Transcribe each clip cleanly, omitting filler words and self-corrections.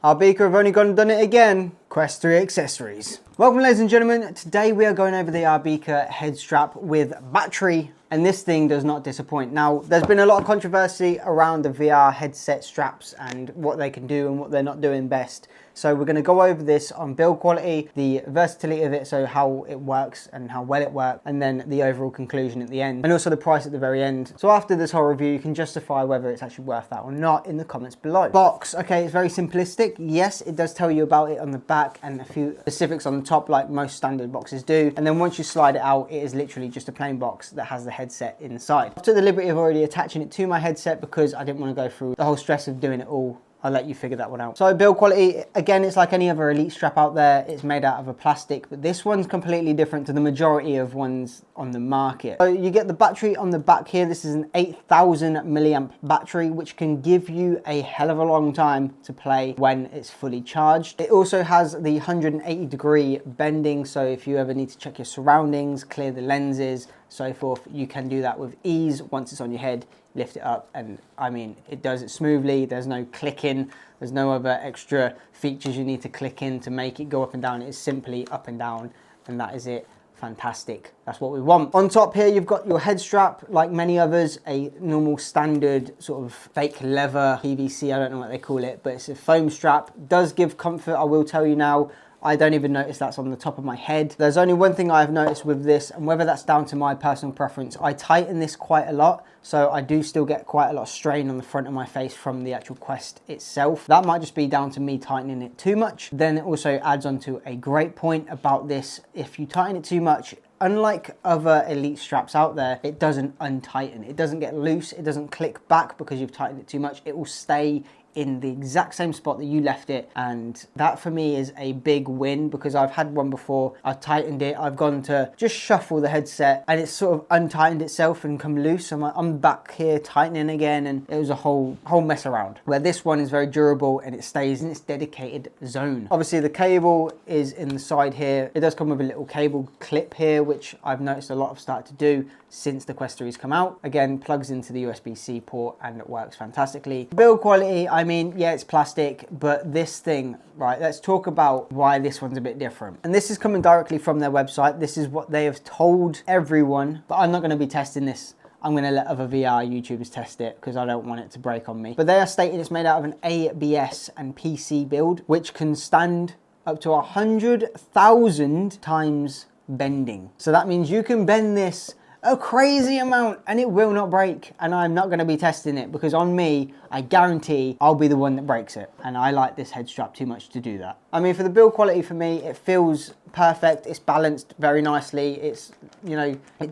Aubika have only gone and done it again. Quest 3 accessories. Welcome ladies and gentlemen, today we are going over the Aubika head strap with battery, and this thing does not disappoint. Now, there's been a lot of controversy around the VR headset straps and what they can do and what they're not doing best. So we're going to go over this on build quality, the versatility of it, so how it works and how well it works, and then the overall conclusion at the end, and also the price at the very end. So after this whole review, you can justify whether it's actually worth that or not in the comments below. Box, okay, it's very simplistic. Yes, it does tell you about it on the back and a few specifics on the top like most standard boxes do. And then once you slide it out, it is literally just a plain box that has the headset inside. I took the liberty of already attaching it to my headset because I didn't want to go through the whole stress of doing it all. I'll let you figure that one out. So build quality, again, it's like any other Elite strap out there. It's made out of a plastic, but this one's completely different to the majority of ones on the market. So you get the battery on the back here. This is an 8,000 milliamp battery, which can give you a hell of a long time to play when it's fully charged. It also has the 180-degree bending, so if you ever need to check your surroundings, clear the lenses, so forth, you can do that with ease once it's on your head. Lift it up, and I mean, it does it smoothly. There's no clicking, there's no other extra features you need to click in to make it go up and down. It's simply up and down, and that is it. Fantastic, that's what we want. On top here, you've got your head strap, like many others, a normal standard sort of fake leather, PVC, I don't know what they call it, but it's a foam strap. Does give comfort, I will tell you now. I don't even notice that's on the top of my head. There's only one thing I've noticed with this, and whether that's down to my personal preference, I tighten this quite a lot, so I do still get quite a lot of strain on the front of my face from the actual Quest itself. That might just be down to me tightening it too much. Then it also adds on to a great point about this. If you tighten it too much, unlike other Elite straps out there, it doesn't untighten. It doesn't get loose, it doesn't click back because you've tightened it too much. It will stay in the exact same spot that you left it, and that for me is a big win because I've had one before. I've tightened it, I've gone to just shuffle the headset and it's sort of untightened itself and come loose. I'm back here tightening again, and it was a whole mess around. Where this one is very durable and it stays in its dedicated zone. Obviously the cable is in the side here. It does come with a little cable clip here, which I've noticed a lot have started to do since the Quest 3's come out. Again, plugs into the USB-C port and it works fantastically. Build quality, I mean, yeah, it's plastic, but this thing, right, let's talk about why this one's a bit different. And this is coming directly from their website. This is what they have told everyone, but I'm not going to be testing this. I'm going to let other VR YouTubers test it because I don't want it to break on me. But they are stating it's made out of an ABS and PC build, which can stand up to 100,000 times bending. So that means you can bend this a crazy amount and it will not break, and I'm not going to be testing it because on me, I guarantee I'll be the one that breaks it, and I like this head strap too much to do that. I mean, for the build quality, for me, it feels perfect. It's balanced very nicely. It's, you know, it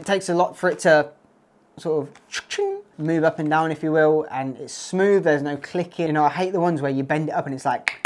takes a lot for it to sort of move up and down, if you will, and it's smooth. There's no clicking. You know, I hate the ones where you bend it up and it's like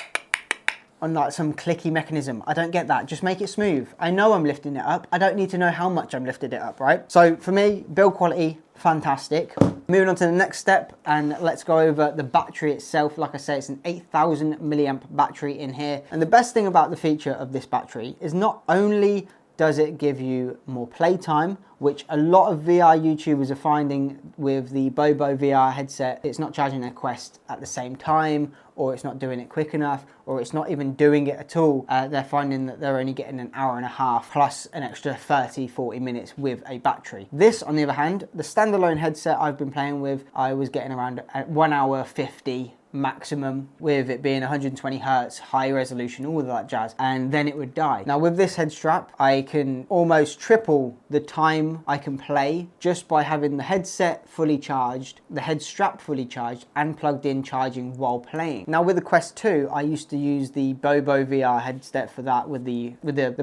on like some clicky mechanism. I don't get that. Just make it smooth. I know I'm lifting it up. I don't need to know how much I'm lifting it up, right? So for me, build quality, fantastic. Moving on to the next step, and let's go over the battery itself. Like I say, it's an 8,000 milliamp battery in here. And the best thing about the feature of this battery is not only does it give you more playtime, which a lot of VR YouTubers are finding with the Bobo VR headset. It's not charging their Quest at the same time, or it's not doing it quick enough, or it's not even doing it at all. They're finding that they're only getting an hour and a half plus an extra 30-40 minutes with a battery. This, on the other hand, the standalone headset I've been playing with, I was getting around 1 hour 50 maximum, with it being 120 hertz, high resolution, all of that jazz, and then it would die. Now with this head strap, I can almost triple the time I can play just by having the headset fully charged, the head strap fully charged, and plugged in charging while playing. Now with the Quest 2, I used to use the Bobo VR headset for that with the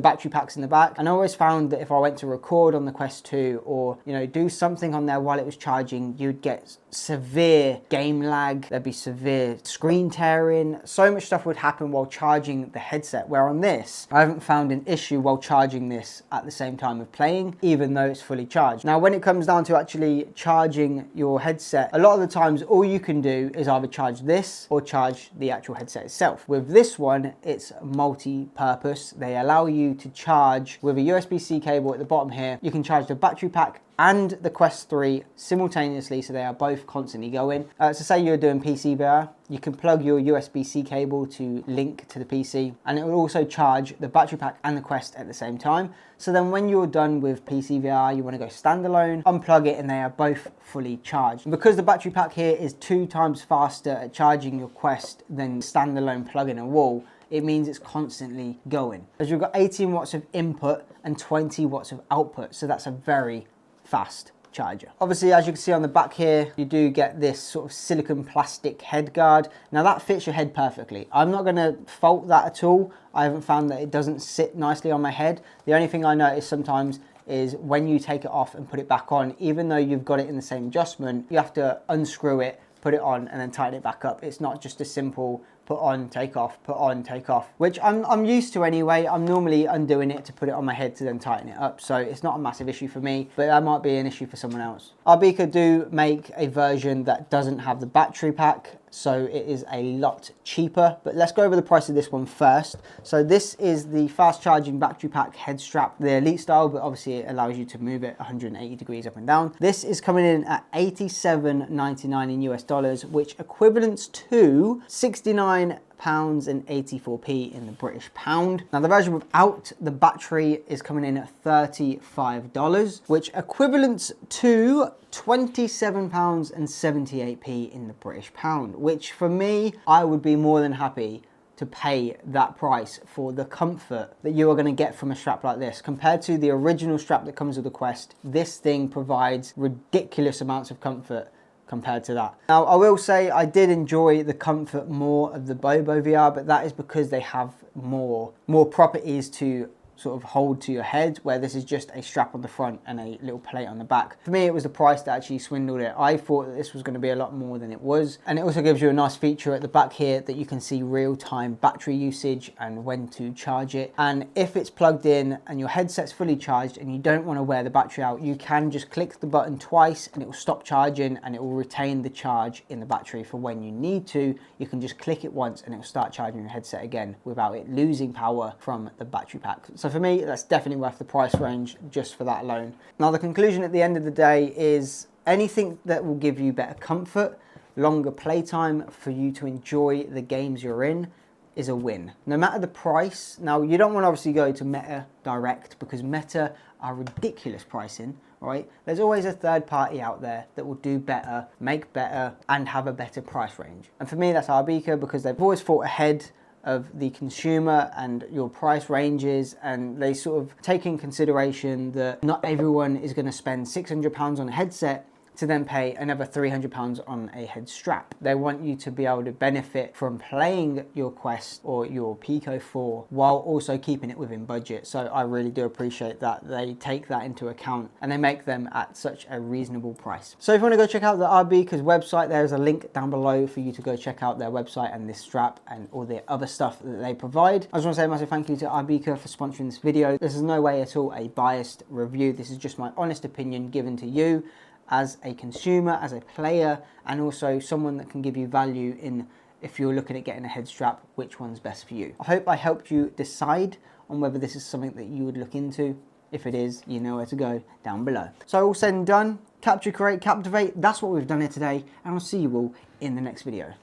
battery packs in the back, and I always found that if I went to record on the Quest 2 or, you know, do something on there while it was charging, you'd get severe game lag, there'd be severe screen tearing, so much stuff would happen while charging the headset, where on this, I haven't found an issue while charging this at the same time of playing, even though it's fully charged. Now when it comes down to actually charging your headset, a lot of the times all you can do is either charge this or charge the actual headset itself. With this one, it's multi-purpose. They allow you to charge with a USB-C cable at the bottom here. You can charge the battery pack and the Quest 3 simultaneously, so they are both constantly going. So say you're doing PC VR, you can plug your USB-C cable to link to the PC, and it will also charge the battery pack and the Quest at the same time. So then when you're done with PC VR, you want to go standalone, unplug it, and they are both fully charged. And because the battery pack here is 2 times faster at charging your Quest than standalone plug in a wall, it means it's constantly going. As you've got 18 watts of input and 20 watts of output, so that's a very fast charger. Obviously, as you can see on the back here, you do get this sort of silicone plastic head guard. Now that fits your head perfectly. I'm not gonna fault that at all. I haven't found that it doesn't sit nicely on my head. The only thing I notice sometimes is when you take it off and put it back on, even though you've got it in the same adjustment, you have to unscrew it, put it on, and then tighten it back up. It's not just a simple put on, take off, put on, take off, which I'm used to anyway. I'm normally undoing it to put it on my head to then tighten it up, so it's not a massive issue for me, but that might be an issue for someone else. Aubika do make a version that doesn't have the battery pack, so it is a lot cheaper, but let's go over the price of this one first. So this is the fast charging battery pack head strap, the Elite style, but obviously it allows you to move it 180 degrees up and down. This is coming in at $87.99 in US dollars, which equivalents to £69.84 in the British pound. Now the version without the battery is coming in at $35, which equivalents to £27.78 in the British pound, which for me, I would be more than happy to pay that price for the comfort that you are going to get from a strap like this. Compared to the original strap that comes with the Quest, this thing provides ridiculous amounts of comfort compared to that. Now, I will say I did enjoy the comfort more of the Bobo VR, but that is because they have more properties to sort of hold to your head, where this is just a strap on the front and a little plate on the back. For me, it was the price that actually swindled it. I thought that this was going to be a lot more than it was. And it also gives you a nice feature at the back here that you can see real-time battery usage and when to charge it. And if it's plugged in and your headset's fully charged and you don't want to wear the battery out, you can just click the button twice and it will stop charging and it will retain the charge in the battery for when you need to. You can just click it once and it will start charging your headset again without it losing power from the battery pack. So for me, that's definitely worth the price range just for that alone. Now the conclusion at the end of the day is anything that will give you better comfort, longer playtime for you to enjoy the games you're in is a win. No matter the price. Now you don't want to obviously go to Meta direct because Meta are ridiculous pricing, right? There's always a third party out there that will do better, make better, and have a better price range. And for me, that's Aubika, because they've always thought ahead of the consumer and your price ranges, and they sort of take in consideration that not everyone is going to spend £600 on a headset to then pay another £300 on a head strap. They want you to be able to benefit from playing your Quest or your Pico 4 while also keeping it within budget. So I really do appreciate that they take that into account and they make them at such a reasonable price. So if you want to go check out the Aubika's website, there's a link down below for you to go check out their website and this strap and all the other stuff that they provide. I just want to say a massive thank you to Aubika for sponsoring this video. This is no way at all a biased review. This is just my honest opinion given to you as a consumer, as a player, and also someone that can give you value in, if you're looking at getting a head strap, which one's best for you. I hope I helped you decide on whether this is something that you would look into. If it is, you know where to go down below. So all said and done, capture, create, captivate, that's what we've done here today, and I'll see you all in the next video.